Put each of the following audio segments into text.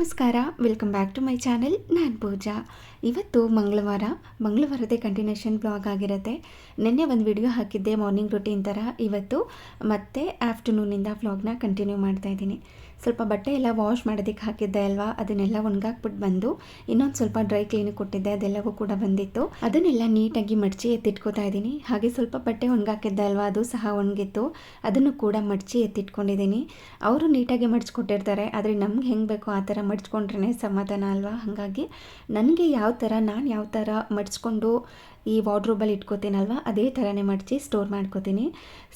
ನಮಸ್ಕಾರ, welcome back to my channel. ನಾನು ಪೂಜಾ. ಇವತ್ತು ಮಂಗಳವಾರದೇ ಕಂಟಿನ್ಯೂಷನ್ ಬ್ಲಾಗ್ ಆಗಿರುತ್ತೆ. ನಿನ್ನೆ ಒಂದು ವಿಡಿಯೋ ಹಾಕಿದ್ದೆ ಮಾರ್ನಿಂಗ್ ರೂಟೀನ್ ಥರ. ಇವತ್ತು ಮತ್ತೆ ಆಫ್ಟರ್ನೂನಿಂದ ವ್ಲಾಗ್ನ ಕಂಟಿನ್ಯೂ ಮಾಡ್ತಾಯಿದ್ದೀನಿ. ಸ್ವಲ್ಪ ಬಟ್ಟೆ ಎಲ್ಲ ವಾಶ್ ಮಾಡೋದಕ್ಕೆ ಹಾಕಿದ್ದೆ ಅಲ್ವಾ, ಅದನ್ನೆಲ್ಲ ಒಣಗಾಕ್ಬಿಟ್ಟು ಬಂದು ಇನ್ನೊಂದು ಸ್ವಲ್ಪ ಡ್ರೈ ಕ್ಲೀನಿಗೆ ಕೊಟ್ಟಿದ್ದೆ, ಅದೆಲ್ಲವೂ ಕೂಡ ಬಂದಿತ್ತು. ಅದನ್ನೆಲ್ಲ ನೀಟಾಗಿ ಮಡಚಿ ಎತ್ತಿಟ್ಕೋತಾ ಇದ್ದೀನಿ. ಹಾಗೆ ಸ್ವಲ್ಪ ಬಟ್ಟೆ ಒಣಗಾಕಿದ್ದೆ ಅಲ್ವಾ, ಅದು ಸಹ ಒಣಗಿತ್ತು, ಅದನ್ನು ಕೂಡ ಮಡಚಿ ಎತ್ತಿಟ್ಕೊಂಡಿದ್ದೀನಿ. ಅವರು ನೀಟಾಗಿ ಮಡ್ಚ್ಕೊಟ್ಟಿರ್ತಾರೆ, ಆದರೆ ನಮ್ಗೆ ಹೆಂಗೆ ಬೇಕೋ ಆ ಥರ ಮಡ್ಚ್ಕೊಂಡ್ರೆ ಸಮಾಧಾನ ಅಲ್ವಾ. ಹಾಗಾಗಿ ನನಗೆ ನಾನು ಯಾವ ಥರ ಮಡ್ಚ್ಕೊಂಡು ಈ ವಾರ್ಡ್ರೋಬಲ್ಲಿ ಇಟ್ಕೋತೀನಲ್ವ, ಅದೇ ಥರನೇ ಮಡಚಿ ಸ್ಟೋರ್ ಮಾಡ್ಕೋತೀನಿ.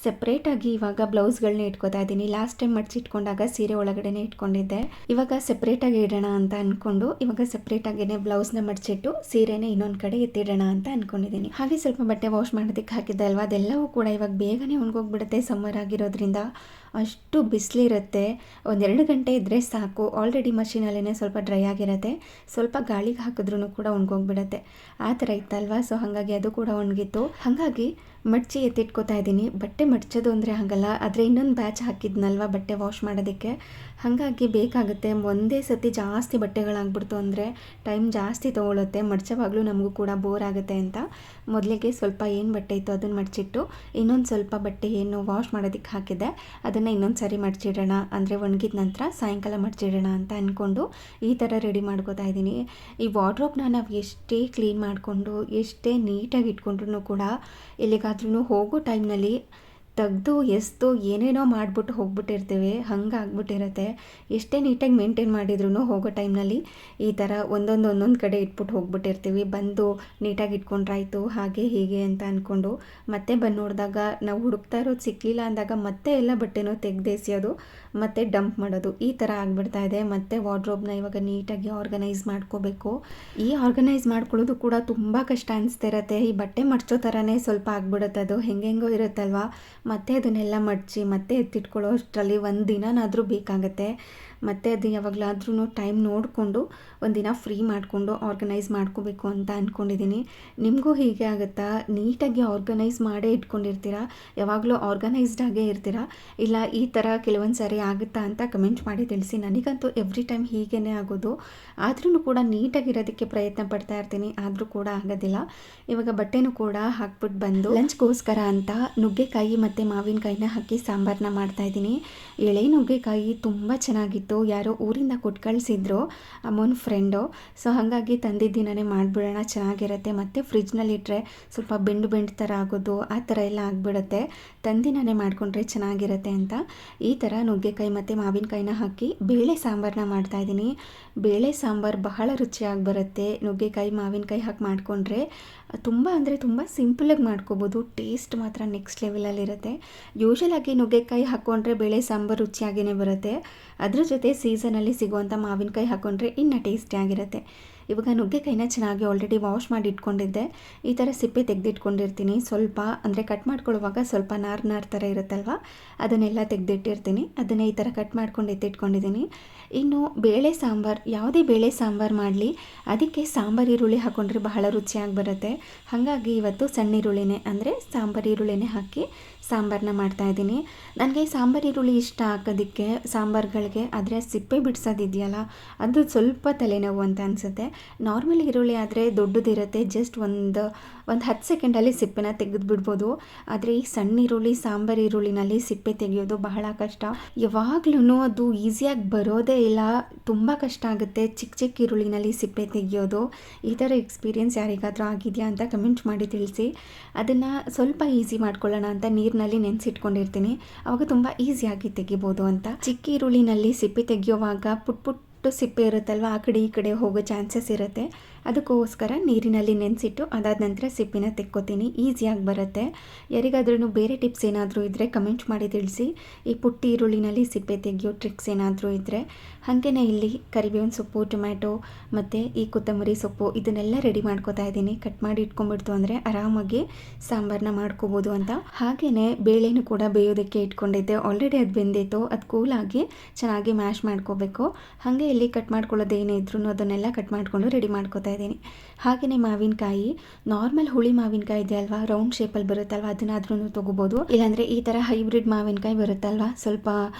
ಸೆಪ್ರೇಟಾಗಿ ಇವಾಗ ಬ್ಲೌಸ್ಗಳನ್ನ ಇಟ್ಕೋತಾ ಇದ್ದೀನಿ. ಲಾಸ್ಟ್ ಟೈಮ್ ಮಡಚಿ ಇಟ್ಕೊಂಡಾಗ ಸೀರೆ ಒಳಗಡೆನೇ ಇಟ್ಕೊಂಡಿದ್ದೆ. ಇವಾಗ ಸೆಪ್ರೇಟಾಗಿ ಇಡೋಣ ಅಂತ ಅಂದ್ಕೊಂಡು ಇವಾಗ ಸೆಪ್ರೇಟಾಗಿಯೇ ಬ್ಲೌಸ್ನ ಮಡಚಿಟ್ಟು ಸೀರೆನೇ ಇನ್ನೊಂದು ಕಡೆ ಎತ್ತಿಡೋಣ ಅಂತ ಅಂದ್ಕೊಂಡಿದ್ದೀನಿ. ಹಾಗೆ ಸ್ವಲ್ಪ ಬಟ್ಟೆ ವಾಶ್ ಮಾಡೋದಕ್ಕೆ ಹಾಕಿದ್ದೆ ಅಲ್ವಾ, ಅದೆಲ್ಲವೂ ಕೂಡ ಇವಾಗ ಬೇಗನೆ ಒಣಗೋಗ್ಬಿಡುತ್ತೆ. ಸಮ್ಮರ್ ಆಗಿರೋದ್ರಿಂದ ಅಷ್ಟು ಬಿಸಿಲಿರುತ್ತೆ. 1-2 ಗಂಟೆ ಇದ್ದರೆ ಸಾಕು, ಆಲ್ರೆಡಿ ಮಷೀನಲ್ಲೇ ಸ್ವಲ್ಪ ಡ್ರೈ ಆಗಿರುತ್ತೆ. ಸ್ವಲ್ಪ ಗಾಳಿಗೆ ಹಾಕಿದ್ರೂ ಕೂಡ ಒಣಗೋಗ್ಬಿಡುತ್ತೆ. ಆ ಥರ ಇತ್ತಲ್ವಾ, ಸೊ ಹಾಗಾಗಿ ಅದು ಕೂಡ ಒಣಗಿತ್ತು. ಹಾಗಾಗಿ ಮಡಚಿ ಎತ್ತಿಟ್ಕೋತಾ ಇದ್ದೀನಿ. ಬಟ್ಟೆ ಮಡಚೋದು ಅಂದರೆ ಹಾಗಲ್ಲ, ಆದರೆ ಇನ್ನೊಂದು ಬ್ಯಾಚ್ ಹಾಕಿದ್ನಲ್ವ ಬಟ್ಟೆ ವಾಶ್ ಮಾಡೋದಕ್ಕೆ, ಹಾಗಾಗಿ ಬೇಕಾಗುತ್ತೆ. ಒಂದೇ ಸತಿ ಜಾಸ್ತಿ ಬಟ್ಟೆಗಳಾಗ್ಬಿಡ್ತು ಅಂದರೆ ಟೈಮ್ ಜಾಸ್ತಿ ತೊಗೊಳುತ್ತೆ. ಮಡ್ಚೋವಾಗಲೂ ನಮಗೂ ಕೂಡ ಬೋರ್ ಆಗುತ್ತೆ ಅಂತ ಮೊದಲಿಗೆ ಸ್ವಲ್ಪ ಏನು ಬಟ್ಟೆ ಇತ್ತು ಅದನ್ನು ಮಡಚಿಟ್ಟು ಇನ್ನೊಂದು ಸ್ವಲ್ಪ ಬಟ್ಟೆ ಏನು ವಾಶ್ ಮಾಡೋದಕ್ಕೆ ಹಾಕಿದ್ದೆ ಅದನ್ನು ಇನ್ನೊಂದು ಸರಿ ಮಡಚಿಡೋಣ, ಅಂದರೆ ಒಣಗಿದ ನಂತರ ಸಾಯಂಕಾಲ ಮಡಚಿಡೋಣ ಅಂತ ಅಂದ್ಕೊಂಡು ಈ ಥರ ರೆಡಿ ಮಾಡ್ಕೋತಾ ಇದ್ದೀನಿ. ಈ ವಾರ್ಡ್ರೋಬ್ನ ನಾವು ಎಷ್ಟೇ ಕ್ಲೀನ್ ಮಾಡಿಕೊಂಡು ಎಷ್ಟೇ ನೀಟಾಗಿ ಇಟ್ಕೊಂಡ್ರೂ ಕೂಡ ಎಲ್ಲಿಗಾದ್ರೂ ಹೋಗೋ ಟೈಮ್ನಲ್ಲಿ ತೆಗೆದು ಎಸ್ತು ಏನೇನೋ ಮಾಡಿಬಿಟ್ಟು ಹೋಗ್ಬಿಟ್ಟಿರ್ತೀವಿ. ಹಂಗಾಗ್ಬಿಟ್ಟಿರುತ್ತೆ. ಎಷ್ಟೇ ನೀಟಾಗಿ ಮೇಂಟೈನ್ ಮಾಡಿದ್ರೂ ಹೋಗೋ ಟೈಮ್ನಲ್ಲಿ ಈ ಥರ ಒಂದೊಂದು ಕಡೆ ಇಟ್ಬಿಟ್ಟು ಹೋಗ್ಬಿಟ್ಟಿರ್ತೀವಿ. ಬಂದು ನೀಟಾಗಿ ಇಟ್ಕೊಂಡ್ರಾಯ್ತು ಹಾಗೆ ಹೀಗೆ ಅಂತ ಅಂದ್ಕೊಂಡು ಮತ್ತೆ ಬಂದು ನೋಡಿದಾಗ ನಾವು ಹುಡುಕ್ತಾ ಇರೋದು ಸಿಕ್ಕಲಿಲ್ಲ ಅಂದಾಗ ಮತ್ತೆ ಎಲ್ಲ ಬಟ್ಟೆನೂ ತೆಗೆದೇಸಿಯೋದು ಮತ್ತು ಡಂಪ್ ಮಾಡೋದು, ಈ ಥರ ಆಗಿಬಿಡ್ತಾ ಇದೆ. ಮತ್ತು ವಾರ್ಡ್ರೋಬ್ನ ಇವಾಗ ನೀಟಾಗಿ ಆರ್ಗನೈಸ್ ಮಾಡ್ಕೋಬೇಕು. ಈ ಆರ್ಗನೈಸ್ ಮಾಡ್ಕೊಳ್ಳೋದು ಕೂಡ ತುಂಬ ಕಷ್ಟ ಅನಿಸ್ತಿರತ್ತೆ. ಈ ಬಟ್ಟೆ ಮಡ್ಚೋ ಥರನೇ ಸ್ವಲ್ಪ ಆಗ್ಬಿಡುತ್ತೆ. ಅದು ಹೆಂಗೆಂಗೋ ಇರುತ್ತಲ್ವ, ಮತ್ತು ಅದನ್ನೆಲ್ಲ ಮಡಚಿ ಮತ್ತೆ ಎತ್ತಿಟ್ಕೊಳ್ಳೋ ಅಷ್ಟರಲ್ಲಿ ಒಂದು ದಿನನಾದರೂ ಬೇಕಾಗುತ್ತೆ. ಮತ್ತು ಅದು ಯಾವಾಗಲಾದ್ರೂ ಟೈಮ್ ನೋಡಿಕೊಂಡು ಒಂದಿನ ಫ್ರೀ ಮಾಡಿಕೊಂಡು ಆರ್ಗನೈಸ್ ಮಾಡ್ಕೋಬೇಕು ಅಂತ ಅಂದ್ಕೊಂಡಿದ್ದೀನಿ. ನಿಮಗೂ ಹೀಗೆ ಆಗುತ್ತಾ? ನೀಟಾಗಿ ಆರ್ಗನೈಸ್ ಮಾಡೇ ಇಟ್ಕೊಂಡಿರ್ತೀರಾ? ಯಾವಾಗಲೂ ಆರ್ಗನೈಸ್ಡಾಗೇ ಇರ್ತೀರಾ? ಇಲ್ಲ ಈ ಥರ ಕೆಲವೊಂದು ಸಾರಿ ಆಗುತ್ತಾ ಅಂತ ಕಮೆಂಟ್ ಮಾಡಿ ತಿಳಿಸಿ. ನನಗಂತೂ ಎವ್ರಿ ಟೈಮ್ ಹೀಗೇ ಆಗೋದು. ಆದ್ರೂ ಕೂಡ ನೀಟಾಗಿರೋದಕ್ಕೆ ಪ್ರಯತ್ನ ಪಡ್ತಾ ಇರ್ತೀನಿ, ಆದರೂ ಕೂಡ ಆಗೋದಿಲ್ಲ. ಇವಾಗ ಬಟ್ಟೆನೂ ಕೂಡ ಹಾಕ್ಬಿಟ್ಟು ಬಂದು ಲಂಚ್ಗೋಸ್ಕರ ಅಂತ ನುಗ್ಗೆಕಾಯಿ ಮತ್ತು ಮಾವಿನಕಾಯಿನ ಹಾಕಿ ಸಾಂಬಾರನ್ನ ಮಾಡ್ತಾಯಿದ್ದೀನಿ. ಎಳೆ ನುಗ್ಗೆಕಾಯಿ ತುಂಬ ಚೆನ್ನಾಗಿತ್ತು. ಯಾರೋ ಊರಿಂದ ಕೊಟ್ಟು ಕಳಿಸಿದ್ರು, ಅಮ್ಮನ ಫ್ರೆಂಡು. ಸೊ ಹಾಗಾಗಿ ತಂದಿದ್ದಿನೇ ಮಾಡಿಬಿಡೋಣ, ಚೆನ್ನಾಗಿರುತ್ತೆ. ಮತ್ತು ಫ್ರಿಜ್ನಲ್ಲಿಟ್ಟರೆ ಸ್ವಲ್ಪ ಬೆಂಡು ಥರ ಆಗೋದು ಆ ಥರ ಎಲ್ಲ ಆಗಿಬಿಡುತ್ತೆ. ತಂದಿನೇ ಮಾಡಿಕೊಂಡ್ರೆ ಚೆನ್ನಾಗಿರುತ್ತೆ ಅಂತ ಈ ಥರ ನುಗ್ಗೆಕಾಯಿ ಮತ್ತು ಮಾವಿನಕಾಯಿನ ಹಾಕಿ ಬೇಳೆ ಸಾಂಬಾರನ್ನ ಮಾಡ್ತಾಯಿದ್ದೀನಿ. ಬೇಳೆ ಸಾಂಬಾರು ಬಹಳ ರುಚಿಯಾಗಿ ಬರುತ್ತೆ. ನುಗ್ಗೆಕಾಯಿ ಮಾವಿನಕಾಯಿ ಹಾಕಿ ಮಾಡಿಕೊಂಡ್ರೆ ತುಂಬ ಅಂದರೆ ತುಂಬ ಸಿಂಪಲಾಗಿ ಮಾಡ್ಕೋಬೋದು. ಟೇಸ್ಟ್ ಮಾತ್ರ ನೆಕ್ಸ್ಟ್ ಲೆವೆಲಲ್ಲಿರುತ್ತೆ. ಯೂಶಲಾಗಿ ನುಗ್ಗೆಕಾಯಿ ಹಾಕ್ಕೊಂಡ್ರೆ ಬೇಳೆ ಸಾಂಬಾರು ರುಚಿಯಾಗಿಯೇ ಬರುತ್ತೆ. ಅದ್ರ ಜೊತೆ ಸೀಸನಲ್ಲಿ ಸಿಗುವಂಥ ಮಾವಿನಕಾಯಿ ಹಾಕ್ಕೊಂಡ್ರೆ ಇನ್ನೂ ಟೇಸ್ಟಿಯಾಗಿರುತ್ತೆ. ಇವಾಗ ನುಗ್ಗೆಕಾಯಿನ ಚೆನ್ನಾಗಿ ಆಲ್ರೆಡಿ ವಾಶ್ ಮಾಡಿ ಇಟ್ಕೊಂಡಿದ್ದೆ. ಈ ಥರ ಸಿಪ್ಪೆ ತೆಗೆದಿಟ್ಕೊಂಡಿರ್ತೀನಿ. ಸ್ವಲ್ಪ ಅಂದರೆ ಕಟ್ ಮಾಡ್ಕೊಳ್ಳುವಾಗ ಸ್ವಲ್ಪ ನಾರು ಥರ ಇರುತ್ತಲ್ವ, ಅದನ್ನೆಲ್ಲ ತೆಗೆದಿಟ್ಟಿರ್ತೀನಿ. ಅದನ್ನೇ ಈ ಥರ ಕಟ್ ಮಾಡ್ಕೊಂಡು ಎತ್ತಿಟ್ಕೊಂಡಿದ್ದೀನಿ. ಇನ್ನು ಬೇಳೆ ಸಾಂಬಾರು, ಯಾವುದೇ ಬೇಳೆ ಸಾಂಬಾರು ಮಾಡಲಿ ಅದಕ್ಕೆ ಸಾಂಬಾರು ಈರುಳ್ಳಿ ಹಾಕ್ಕೊಂಡ್ರೆ ಬಹಳ ರುಚಿಯಾಗಿ ಬರುತ್ತೆ. ಹಾಗಾಗಿ ಇವತ್ತು ಸಣ್ಣ ಈರುಳ್ಳಿನೇ ಅಂದರೆ ಸಾಂಬಾರು ಈರುಳ್ಳಿನೇ ಹಾಕಿ ಸಾಂಬಾರನ್ನ ಮಾಡ್ತಾಯಿದ್ದೀನಿ. ನನಗೆ ಸಾಂಬಾರು ಈರುಳ್ಳಿ ಇಷ್ಟ ಹಾಕೋದಕ್ಕೆ ಸಾಂಬಾರುಗಳಿಗೆ, ಆದರೆ ಸಿಪ್ಪೆ ಬಿಡಿಸೋದಿದೆಯಲ್ಲ ಅದು ಸ್ವಲ್ಪ ತಲೆನೋವು ಅಂತ ಅನಿಸುತ್ತೆ. ನಾರ್ಮಲ್ ಈರುಳ್ಳಿ ಆದರೆ ದೊಡ್ಡದಿರುತ್ತೆ, ಜಸ್ಟ್ ಒಂದು 10 ಸೆಕೆಂಡಲ್ಲಿ ಸಿಪ್ಪೆನ ತೆಗೆದುಬಿಡ್ಬೋದು. ಆದರೆ ಈ ಸಣ್ಣ ಈರುಳ್ಳಿ ಸಾಂಬಾರು ಈರುಳ್ಳಿನಲ್ಲಿ ಸಿಪ್ಪೆ ತೆಗೆಯೋದು ಬಹಳ ಕಷ್ಟ. ಯಾವಾಗ್ಲೂ ಅದು ಈಸಿಯಾಗಿ ಬರೋದೇ ಇಲ್ಲ, ತುಂಬ ಕಷ್ಟ ಆಗುತ್ತೆ ಚಿಕ್ಕ ಈರುಳ್ಳಿನಲ್ಲಿ ಸಿಪ್ಪೆ ತೆಗೆಯೋದು. ಈ ಥರ ಎಕ್ಸ್ಪೀರಿಯೆನ್ಸ್ ಯಾರಿಗಾದರೂ ಆಗಿದೆಯಾ ಅಂತ ಕಮೆಂಟ್ ಮಾಡಿ ತಿಳಿಸಿ. ಅದನ್ನು ಸ್ವಲ್ಪ ಈಸಿ ಮಾಡ್ಕೊಳ್ಳೋಣ ಅಂತ ನೀರಿನಲ್ಲಿ ನೆನೆಸಿಟ್ಕೊಂಡಿರ್ತೀನಿ, ಆವಾಗ ತುಂಬ ಈಸಿಯಾಗಿ ತೆಗಿಬೋದು ಅಂತ. ಚಿಕ್ಕ ಈರುಳ್ಳಿನಲ್ಲಿ ಸಿಪ್ಪೆ ತೆಗೆಯುವಾಗ ಪುಟ್ ಸಿಪ್ಪೆ ಇರುತ್ತಲ್ವ, ಆ ಕಡೆ ಈ ಕಡೆ ಹೋಗೋ ಚಾನ್ಸಸ್ ಇರುತ್ತೆ. ಅದಕ್ಕೋಸ್ಕರ ನೀರಿನಲ್ಲಿ ನೆನೆಸಿಟ್ಟು ಅದಾದ ನಂತರ ಸಿಪ್ಪೆನ ತೆಕ್ಕೋತೀನಿ, ಈಸಿಯಾಗಿ ಬರುತ್ತೆ. ಯಾರಿಗಾದ್ರೂ ಬೇರೆ ಟಿಪ್ಸ್ ಏನಾದರೂ ಇದ್ದರೆ ಕಮೆಂಟ್ ಮಾಡಿ ತಿಳಿಸಿ. ಈ ಪುಟ್ಟಿ ಈರುಳ್ಳಿನಲ್ಲಿ ಸಿಪ್ಪೆ ತೆಗೆಯೋ ಟ್ರಿಕ್ಸ್ ಏನಾದರೂ ಇದ್ದರೆ. ಹಾಗೆಯೇ ಇಲ್ಲಿ ಕರಿಬೇವಿನ ಸೊಪ್ಪು, ಟೊಮ್ಯಾಟೊ ಮತ್ತು ಈ ಕೊತ್ತಂಬರಿ ಸೊಪ್ಪು ಇದನ್ನೆಲ್ಲ ರೆಡಿ ಮಾಡ್ಕೋತಾ ಇದ್ದೀನಿ. ಕಟ್ ಮಾಡಿ ಇಟ್ಕೊಂಡ್ಬಿಡ್ತು ಅಂದರೆ ಆರಾಮಾಗಿ ಸಾಂಬಾರನ್ನ ಮಾಡ್ಕೋಬೋದು ಅಂತ. ಹಾಗೆಯೇ ಬೇಳೆನೂ ಕೂಡ ಬೇಯೋದಕ್ಕೆ ಇಟ್ಕೊಂಡಿದ್ದೆ. ಆಲ್ರೆಡಿ ಅದು ಬೆಂದಿತ್ತು, ಅದು ಕೂಲಾಗಿ ಚೆನ್ನಾಗಿ ಮ್ಯಾಶ್ ಮಾಡ್ಕೋಬೇಕು. ಹಾಗೆ ಇಲ್ಲಿ ಕಟ್ ಮಾಡ್ಕೊಳ್ಳೋದೇನೇ ಇದ್ರೂ ಅದನ್ನೆಲ್ಲ ಕಟ್ ಮಾಡಿಕೊಂಡು ರೆಡಿ ಮಾಡ್ಕೋತಾ ಇದ್ದೀನಿ. ಹಾಗೆಯೇ ಮಾವಿನಕಾಯಿ, ನಾರ್ಮಲ್ ಹುಳಿ ಮಾವಿನಕಾಯಿ ಇದೆ ಅಲ್ವಾ, ರೌಂಡ್ ಶೇಪಲ್ಲಿ ಬರುತ್ತಲ್ವ, ಅದನ್ನಾದ್ರೂ ತೊಗೋಬೋದು. ಇಲ್ಲಾಂದರೆ ಈ ಥರ ಹೈಬ್ರಿಡ್ ಮಾವಿನಕಾಯಿ ಬರುತ್ತಲ್ವ, ಸ್ವಲ್ಪ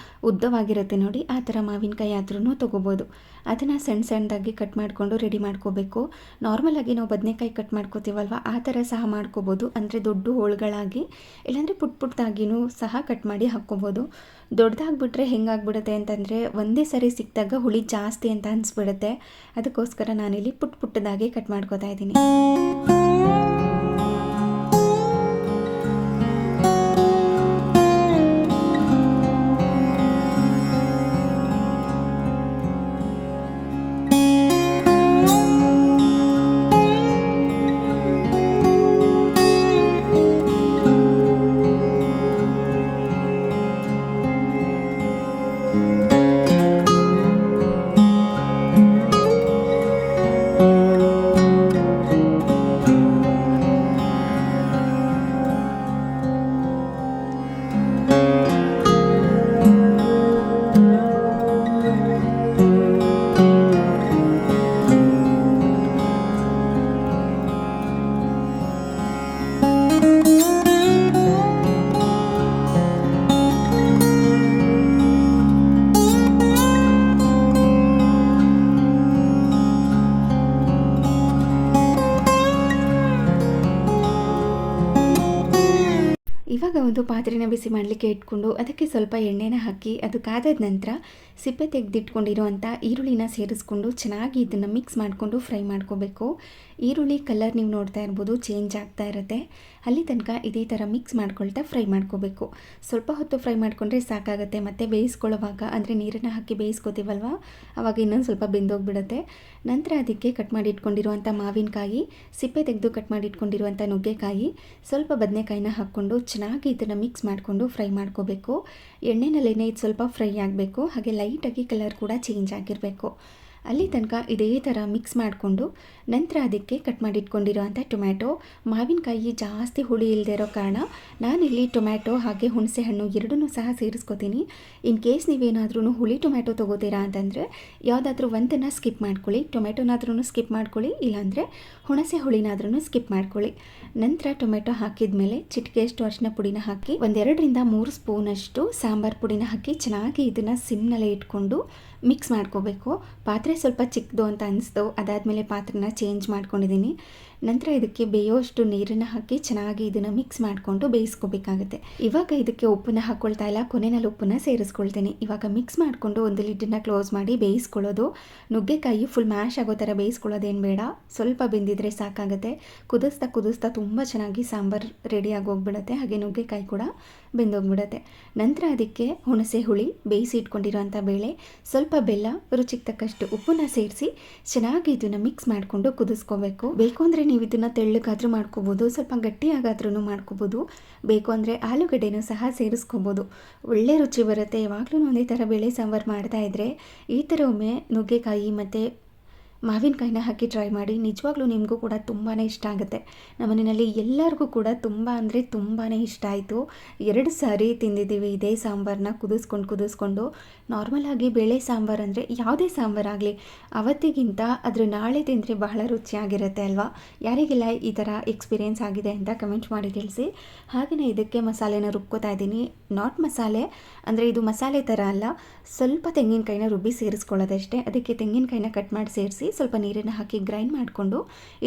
ಉದ್ದವಾಗಿರುತ್ತೆ ನೋಡಿ, ಆ ಥರ ಮಾವಿನಕಾಯಿ ಆದ್ರೂ ತೊಗೋಬೋದು. ಅದನ್ನು ಸಣ್ಣದಾಗಿ ಕಟ್ ಮಾಡಿಕೊಂಡು ರೆಡಿ ಮಾಡ್ಕೋಬೇಕು. ನಾರ್ಮಲಾಗಿ ನಾವು ಬದನೆಕಾಯಿ ಕಟ್ ಮಾಡ್ಕೋತೀವಲ್ವ, ಆ ಥರ ಸಹ ಮಾಡ್ಕೋಬೋದು. ಅಂದರೆ ದೊಡ್ಡ ಹೋಳುಗಳಾಗಿ, ಇಲ್ಲಾಂದರೆ ಪುಟ್ಟದಾಗಿಯೂ ಸಹ ಕಟ್ ಮಾಡಿ ಹಾಕ್ಕೋಬೋದು. ದೊಡ್ಡದಾಗ್ಬಿಟ್ರೆ ಹೆಂಗಾಗ್ಬಿಡುತ್ತೆ ಅಂತಂದರೆ ಒಂದೇ ಸರಿ ಸಿಕ್ಕಿದಾಗ ಹುಳಿ ಜಾಸ್ತಿ ಅಂತ ಅನಿಸ್ಬಿಡುತ್ತೆ. ಅದಕ್ಕೋಸ್ಕರ ನಾನಿಲ್ಲಿ ಪುಟ್ಟದಾಗಿ ಕಟ್ ಮಾಡ್ಕೋತಾ ಇದ್ದೀನಿ. ಇವಾಗ ಒಂದು ಪಾತ್ರೆನ ಬಿಸಿ ಮಾಡಲಿಕ್ಕೆ ಇಟ್ಕೊಂಡು ಅದಕ್ಕೆ ಸ್ವಲ್ಪ ಎಣ್ಣೆನ ಹಾಕಿ ಅದು ಕಾದಾದ ನಂತರ ಸಿಪ್ಪೆ ತೆಗೆದಿಟ್ಕೊಂಡಿರುವಂಥ ಈರುಳ್ಳಿನ ಸೇರಿಸ್ಕೊಂಡು ಚೆನ್ನಾಗಿ ಇದನ್ನು ಮಿಕ್ಸ್ ಮಾಡಿಕೊಂಡು ಫ್ರೈ ಮಾಡ್ಕೋಬೇಕು. ಈರುಳ್ಳಿ ಕಲರ್ ನೀವು ನೋಡ್ತಾ ಇರ್ಬೋದು ಚೇಂಜ್ ಆಗ್ತಾ ಇರುತ್ತೆ. ಅಲ್ಲಿ ತನಕ ಇದೇ ಥರ ಮಿಕ್ಸ್ ಮಾಡ್ಕೊಳ್ತಾ ಫ್ರೈ ಮಾಡ್ಕೋಬೇಕು. ಸ್ವಲ್ಪ ಹೊತ್ತು ಫ್ರೈ ಮಾಡಿಕೊಂಡ್ರೆ ಸಾಕಾಗುತ್ತೆ. ಮತ್ತು ಬೇಯಿಸ್ಕೊಳ್ಳೋವಾಗ ಅಂದರೆ ನೀರನ್ನು ಹಾಕಿ ಬೇಯಿಸ್ಕೋತೀವಲ್ವ, ಆವಾಗ ಇನ್ನೊಂದು ಸ್ವಲ್ಪ ಬೆಂದೋಗ್ಬಿಡುತ್ತೆ. ನಂತರ ಅದಕ್ಕೆ ಕಟ್ ಮಾಡಿ ಇಟ್ಕೊಂಡಿರುವಂಥ ಮಾವಿನಕಾಯಿ, ಸಿಪ್ಪೆ ತೆಗೆದು ಕಟ್ ಮಾಡಿ ಇಟ್ಕೊಂಡಿರುವಂಥ ನುಗ್ಗೆಕಾಯಿ, ಸ್ವಲ್ಪ ಬದನೆಕಾಯಿನ ಹಾಕ್ಕೊಂಡು ಚೆನ್ನಾಗಿ ಇದನ್ನು ಮಿಕ್ಸ್ ಮಾಡಿಕೊಂಡು ಫ್ರೈ ಮಾಡ್ಕೋಬೇಕು. ಎಣ್ಣೆನಲ್ಲೇ ಇದು ಸ್ವಲ್ಪ ಫ್ರೈ ಆಗಬೇಕು. ಹಾಗೆ ಲೈಟಾಗಿ ಕಲರ್ ಕೂಡ ಚೇಂಜ್ ಆಗಿರಬೇಕು. ಅಲ್ಲಿ ತನಕ ಇದೇ ಥರ ಮಿಕ್ಸ್ ಮಾಡಿಕೊಂಡು ನಂತರ ಅದಕ್ಕೆ ಕಟ್ ಮಾಡಿ ಇಟ್ಕೊಂಡಿರೋವಂಥ ಟೊಮ್ಯಾಟೊ, ಮಾವಿನಕಾಯಿ ಜಾಸ್ತಿ ಹುಳಿ ಇಲ್ಲದೆ ಇರೋ ಕಾರಣ ನಾನಿಲ್ಲಿ ಟೊಮ್ಯಾಟೊ ಹಾಗೆ ಹುಣಸೆ ಹಣ್ಣು ಎರಡನ್ನೂ ಸಹ ಸೇರಿಸ್ಕೋತೀನಿ. ಇನ್ ಕೇಸ್ ನೀವೇನಾದ್ರೂ ಹುಳಿ ಟೊಮ್ಯಾಟೊ ತೊಗೋತೀರಾ ಅಂತಂದರೆ ಯಾವುದಾದ್ರೂ ಒಂದನ್ನು ಸ್ಕಿಪ್ ಮಾಡ್ಕೊಳ್ಳಿ. ಟೊಮ್ಯಾಟೊನಾದ್ರೂ ಸ್ಕಿಪ್ ಮಾಡ್ಕೊಳ್ಳಿ, ಇಲ್ಲಾಂದರೆ ಹುಣಸೆ ಹುಳಿನಾದ್ರೂ ಸ್ಕಿಪ್ ಮಾಡ್ಕೊಳ್ಳಿ. ನಂತರ ಟೊಮೆಟೊ ಹಾಕಿದ ಮೇಲೆ ಚಿಟಿಕೆಯಷ್ಟು ಅರಿಶಿನ ಪುಡಿನ ಹಾಕಿ 1-2-3 ಸ್ಪೂನಷ್ಟು ಸಾಂಬಾರು ಪುಡಿನ ಹಾಕಿ ಚೆನ್ನಾಗಿ ಇದನ್ನು ಸಿಮ್ನಲ್ಲೇ ಇಟ್ಕೊಂಡು ಮಿಕ್ಸ್ ಮಾಡ್ಕೋಬೇಕು. ಪಾತ್ರೆ ಸ್ವಲ್ಪ ಚಿಕ್ಕದು ಅಂತ ಅನಿಸ್ತು, ಅದಾದಮೇಲೆ ಪಾತ್ರೆನ ಚೇಂಜ್ ಮಾಡ್ಕೊಂಡಿದ್ದೀನಿ. ನಂತರ ಇದಕ್ಕೆ ಬೇಯೋಷ್ಟು ನೀರನ್ನು ಹಾಕಿ ಚೆನ್ನಾಗಿ ಇದನ್ನು ಮಿಕ್ಸ್ ಮಾಡಿಕೊಂಡು ಬೇಯಿಸ್ಕೋಬೇಕಾಗುತ್ತೆ. ಇವಾಗ ಇದಕ್ಕೆ ಉಪ್ಪನ್ನ ಹಾಕ್ಕೊಳ್ತಾ ಇಲ್ಲ, ಕೊನೆಯಲ್ಲಿ ಉಪ್ಪನ್ನ ಸೇರಿಸ್ಕೊಳ್ತೀನಿ. ಇವಾಗ ಮಿಕ್ಸ್ ಮಾಡಿಕೊಂಡು ಒಂದು ಲಿಡ್ಡನ್ನು ಕ್ಲೋಸ್ ಮಾಡಿ ಬೇಯಿಸ್ಕೊಳ್ಳೋದು. ನುಗ್ಗೆಕಾಯಿ ಫುಲ್ ಮ್ಯಾಶ್ ಆಗೋ ಥರ ಬೇಯಿಸ್ಕೊಳ್ಳೋದೇನು ಬೇಡ, ಸ್ವಲ್ಪ ಬೆಂದಿದ್ರೆ ಸಾಕಾಗುತ್ತೆ. ಕುದಿಸ್ತಾ ತುಂಬ ಚೆನ್ನಾಗಿ ಸಾಂಬಾರು ರೆಡಿಯಾಗಿ ಹೋಗ್ಬಿಡುತ್ತೆ. ಹಾಗೆ ನುಗ್ಗೆಕಾಯಿ ಕೂಡ ಬೆಂದೋಗ್ಬಿಡುತ್ತೆ. ನಂತರ ಅದಕ್ಕೆ ಹುಣಸೆ ಹುಳಿ, ಬೇಯಿಸಿ ಇಟ್ಕೊಂಡಿರೋಂಥ ಬೇಳೆ, ಸ್ವಲ್ಪ ಬೆಲ್ಲ, ರುಚಿಗೆ ತಕ್ಕಷ್ಟು ಉಪ್ಪನ್ನ ಸೇರಿಸಿ ಚೆನ್ನಾಗಿ ಇದನ್ನು ಮಿಕ್ಸ್ ಮಾಡಿಕೊಂಡು ಕುದಿಸ್ಕೋಬೇಕು. ಬೇಕು ಅಂದರೆ ನೀವು ಇದನ್ನು ತೆಳ್ಳಗಾದರೂ ಮಾಡ್ಕೋಬೋದು, ಸ್ವಲ್ಪ ಗಟ್ಟಿಯಾಗಾದ್ರೂ ಮಾಡ್ಕೋಬೋದು. ಬೇಕು ಅಂದರೆ ಆಲೂಗಡ್ಡೆನೂ ಸಹ ಸೇರಿಸ್ಕೋಬೋದು. ಒಳ್ಳೆ ರುಚಿ ಬರುತ್ತೆ. ಯಾವಾಗಲೂ ಒಂದೇ ಥರ ಬೇಳೆ ಸಾಂಬಾರು ಮಾಡ್ತಾಯಿದ್ರೆ ಈ ಥರ ಒಮ್ಮೆ ನುಗ್ಗೆಕಾಯಿ ಮತ್ತು ಮಾವಿನಕಾಯಿನ ಹಾಕಿ ಟ್ರೈ ಮಾಡಿ. ನಿಜವಾಗ್ಲೂ ನಿಮಗೂ ಕೂಡ ತುಂಬಾ ಇಷ್ಟ ಆಗುತ್ತೆ. ನಮ್ಮ ಮನೆಯಲ್ಲಿ ಎಲ್ಲರಿಗೂ ಕೂಡ ತುಂಬ ಅಂದರೆ ತುಂಬಾ ಇಷ್ಟ ಆಯಿತು. 2 ಸಾರಿ ತಿಂದಿದ್ದೀವಿ ಇದೇ ಸಾಂಬಾರನ್ನ ಕುದಿಸ್ಕೊಂಡು. ನಾರ್ಮಲಾಗಿ ಬೇಳೆ ಸಾಂಬಾರು ಅಂದರೆ ಯಾವುದೇ ಸಾಂಬಾರಾಗಲಿ ಅವತ್ತಿಗಿಂತ ಅದ್ರ ನಾಳೆ ತಿಂದರೆ ಬಹಳ ರುಚಿಯಾಗಿರುತ್ತೆ ಅಲ್ವಾ. ಯಾರಿಗೆಲ್ಲ ಈ ಥರ ಎಕ್ಸ್ಪೀರಿಯೆನ್ಸ್ ಆಗಿದೆ ಅಂತ ಕಮೆಂಟ್ ಮಾಡಿ ತಿಳಿಸಿ. ಹಾಗೆಯೇ ಇದಕ್ಕೆ ಮಸಾಲೆನ ರುಬ್ಕೋತಾ ಇದ್ದೀನಿ. ನಾಟ್ ಮಸಾಲೆ ಅಂದರೆ ಇದು ಮಸಾಲೆ ಥರ ಅಲ್ಲ, ಸ್ವಲ್ಪ ತೆಂಗಿನಕಾಯಿನ ರುಬ್ಬಿ ಸೇರಿಸ್ಕೊಳ್ಳೋದಷ್ಟೇ. ಅದಕ್ಕೆ ತೆಂಗಿನಕಾಯಿನ ಕಟ್ ಮಾಡಿ ಸೇರಿಸಿ ಸ್ವಲ್ಪ ನೀರನ್ನು ಹಾಕಿ ಗ್ರೈಂಡ್ ಮಾಡಿಕೊಂಡು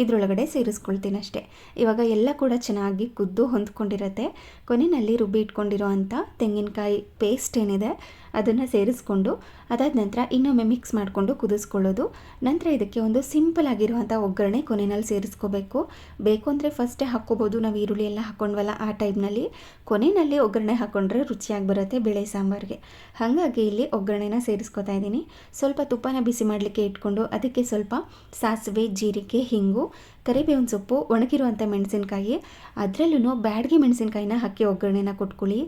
ಇದರೊಳಗಡೆ ಸೇರಿಸ್ಕೊಳ್ತೀನಿ ಅಷ್ಟೇ. ಇವಾಗ ಎಲ್ಲ ಕೂಡ ಚೆನ್ನಾಗಿ ಕುದ್ದು ಹೊಂದ್ಕೊಂಡಿರುತ್ತೆ. ಕೊನೆಯಲ್ಲಿ ರುಬ್ಬಿ ಇಟ್ಕೊಂಡಿರೋ ಅಂಥ ತೆಂಗಿನಕಾಯಿ ಪೇಸ್ಟ್ ಏನಿದೆ ಅದನ್ನು ಸೇರಿಸ್ಕೊಂಡು ಅದಾದ ನಂತರ ಇನ್ನೊಮ್ಮೆ ಮಿಕ್ಸ್ ಮಾಡಿಕೊಂಡು ಕುದಿಸ್ಕೊಳ್ಳೋದು. ನಂತರ ಇದಕ್ಕೆ ಒಂದು ಸಿಂಪಲ್ ಆಗಿರುವಂಥ ಒಗ್ಗರಣೆ ಕೊನೆಯಲ್ಲಿ ಸೇರಿಸ್ಕೋಬೇಕು. ಬೇಕು ಅಂದರೆ ಫಸ್ಟೇ ಹಾಕ್ಕೋಬೋದು, ನಾವು ಈರುಳ್ಳಿ ಎಲ್ಲ ಹಾಕ್ಕೊಂಡ್ವಲ್ಲ ಆ ಟೈಮ್ನಲ್ಲಿ. ಕೊನೆಯಲ್ಲಿ ಒಗ್ಗರಣೆ ಹಾಕ್ಕೊಂಡ್ರೆ ರುಚಿಯಾಗಿ ಬರುತ್ತೆ ಬೇಳೆ ಸಾಂಬಾರಿಗೆ. ಹಾಗಾಗಿ ಇಲ್ಲಿ ಒಗ್ಗರಣೆನ ಸೇರಿಸ್ಕೊತಾ ಇದ್ದೀನಿ. ಸ್ವಲ್ಪ ತುಪ್ಪನ ಬಿಸಿ ಮಾಡಲಿಕ್ಕೆ ಇಟ್ಕೊಂಡು ಅದಕ್ಕೆ ಸ್ವಲ್ಪ ಸಾಸಿವೆ, ಜೀರಿಗೆ, ಹಿಂಗು, ಕರಿಬೇವಿನ ಸೊಪ್ಪು, ಒಣಗಿರುವಂಥ ಮೆಣಸಿನಕಾಯಿ, ಅದರಲ್ಲೂ ಬ್ಯಾಡಗಿ ಮೆಣಸಿನಕಾಯಿನ ಹಾಕಿ ಒಗ್ಗರಣೆನ ಕೊಟ್ಕೊಳ್ಳಿ.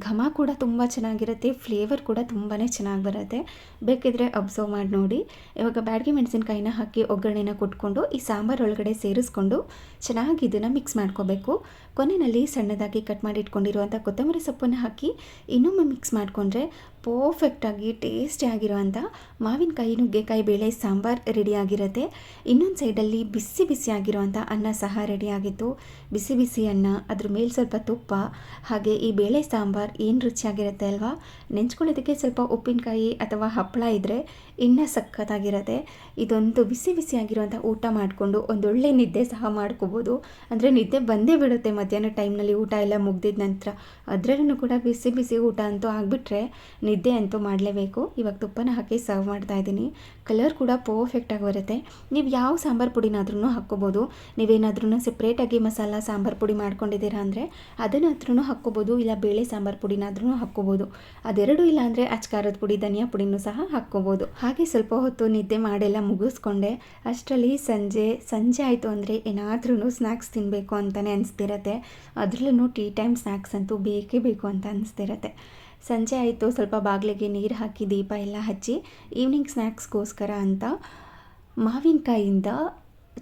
ಘಮ ಕೂಡ ತುಂಬ ಚೆನ್ನಾಗಿರುತ್ತೆ, ಫ್ಲೇವರ್ ಕೂಡ ತುಂಬಾ ಚೆನ್ನಾಗಿ ಬರುತ್ತೆ. ಬೇಕಿದ್ರೆ ಅಬ್ಸರ್ವ್ ಮಾಡಿ ನೋಡಿ. ಇವಾಗ ಬ್ಯಾಡಗಿ ಮೆಣಸಿನ್ಕಾಯಿನ ಹಾಕಿ ಒಗ್ಗರಣೆನ ಕೊಟ್ಕೊಂಡು ಈ ಸಾಂಬಾರು ಒಳಗಡೆ ಸೇರಿಸ್ಕೊಂಡು ಚೆನ್ನಾಗಿ ಇದನ್ನು ಮಿಕ್ಸ್ ಮಾಡ್ಕೋಬೇಕು. ಕೊನೆಯಲ್ಲಿ ಸಣ್ಣದಾಗಿ ಕಟ್ ಮಾಡಿ ಇಟ್ಕೊಂಡಿರುವಂಥ ಕೊತ್ತಂಬರಿ ಸೊಪ್ಪನ್ನು ಹಾಕಿ ಇನ್ನೊಮ್ಮೆ ಮಿಕ್ಸ್ ಮಾಡಿಕೊಂಡ್ರೆ ಪರ್ಫೆಕ್ಟಾಗಿ ಟೇಸ್ಟಿ ಆಗಿರುವಂಥ ಮಾವಿನಕಾಯಿ ನುಗ್ಗೆಕಾಯಿ ಬೇಳೆ ಸಾಂಬಾರು ರೆಡಿಯಾಗಿರುತ್ತೆ. ಇನ್ನೊಂದು ಸೈಡಲ್ಲಿ ಬಿಸಿ ಬಿಸಿ ಆಗಿರುವಂಥ ಅನ್ನ ಸಹ ರೆಡಿಯಾಗಿತ್ತು. ಬಿಸಿ ಬಿಸಿ ಅನ್ನ, ಅದ್ರ ಮೇಲೆ ಸ್ವಲ್ಪ ತುಪ್ಪ, ಹಾಗೆ ಈ ಬೇಳೆ ಸಾಂಬಾರು ಏನು ರುಚಿಯಾಗಿರುತ್ತೆ ಅಲ್ವಾ. ನೆಂಚ್ಕೊಳ್ಳೋದಕ್ಕೆ ಸ್ವಲ್ಪ ಉಪ್ಪಿನಕಾಯಿ ಅಥವಾ ಹಪ್ಪಳ ಇದ್ದರೆ ಇನ್ನೂ ಸಖತ್ತಾಗಿರುತ್ತೆ. ಇದೊಂದು ಬಿಸಿ ಬಿಸಿಯಾಗಿರುವಂಥ ಊಟ ಮಾಡಿಕೊಂಡು ಒಂದೊಳ್ಳೆ ನಿದ್ದೆ ಸಹ ಮಾಡ್ಕೋಬೋದು. ಅಂದರೆ ನಿದ್ದೆ ಬಂದೇ ಬಿಡುತ್ತೆ ಮಧ್ಯಾಹ್ನ ಟೈಮ್ನಲ್ಲಿ ಊಟ ಎಲ್ಲ ಮುಗ್ದಿದ ನಂತರ. ಅದರಲ್ಲೂ ಕೂಡ ಬಿಸಿ ಬಿಸಿ ಊಟ ಅಂತೂ ಆಗಿಬಿಟ್ರೆ ನಿದ್ದೆ ಅಂತೂ ಮಾಡಲೇಬೇಕು. ಇವಾಗ ತುಪ್ಪನ ಹಾಕಿ ಸರ್ವ್ ಮಾಡ್ತಾಯಿದ್ದೀನಿ. ಕಲರ್ ಕೂಡ ಪರ್ಫೆಕ್ಟಾಗಿ ಬರುತ್ತೆ. ನೀವು ಯಾವ ಸಾಂಬಾರು ಪುಡಿನಾದ್ರೂ ಹಾಕ್ಕೋಬೋದು. ನೀವೇನಾದ್ರೂ ಸೆಪ್ರೇಟಾಗಿ ಮಸಾಲ ಸಾಂಬಾರು ಪುಡಿ ಮಾಡ್ಕೊಂಡಿದ್ದೀರಾ ಅಂದರೆ ಅದನ್ನಾದ್ರೂ ಹಾಕ್ಕೋಬೋದು, ಇಲ್ಲ ಬೇಳೆ ಸಾಂಬಾರು ಪುಡಿನಾದ್ರೂ ಹಾಕ್ಕೋಬೋದು. ಅದೆರಡೂ ಇಲ್ಲ ಅಂದರೆ ಅಚ್ಕಾರದ ಪುಡಿ, ಧನಿಯಾ ಪುಡಿನೂ ಸಹ ಹಾಕ್ಕೋಬೋದು. ಹಾಗೆ ಸ್ವಲ್ಪ ಹೊತ್ತು ನಿದ್ದೆ ಮಾಡೆಲ್ಲ ಮುಗಿಸ್ಕೊಂಡೆ. ಅಷ್ಟರಲ್ಲಿ ಸಂಜೆ ಆಯಿತು ಅಂದರೆ ಏನಾದ್ರೂ ಸ್ನ್ಯಾಕ್ಸ್ ತಿನ್ನಬೇಕು ಅಂತಲೇ ಅನಿಸ್ತಿರತ್ತೆ. ಅದರಲ್ಲೂ ಟೀ ಟೈಮ್ ಸ್ನ್ಯಾಕ್ಸ್ ಅಂತೂ ಬೇಕೇ ಬೇಕು ಅಂತ ಅನಿಸ್ತಿರತ್ತೆ. ಸಂಜೆ ಆಯಿತು, ಸ್ವಲ್ಪ ಬಾಗಿಲಿಗೆ ನೀರು ಹಾಕಿ ದೀಪ ಎಲ್ಲ ಹಚ್ಚಿ ಈವ್ನಿಂಗ್ ಸ್ನ್ಯಾಕ್ಸ್ಗೋಸ್ಕರ ಅಂತ ಮಾವಿನಕಾಯಿಂದ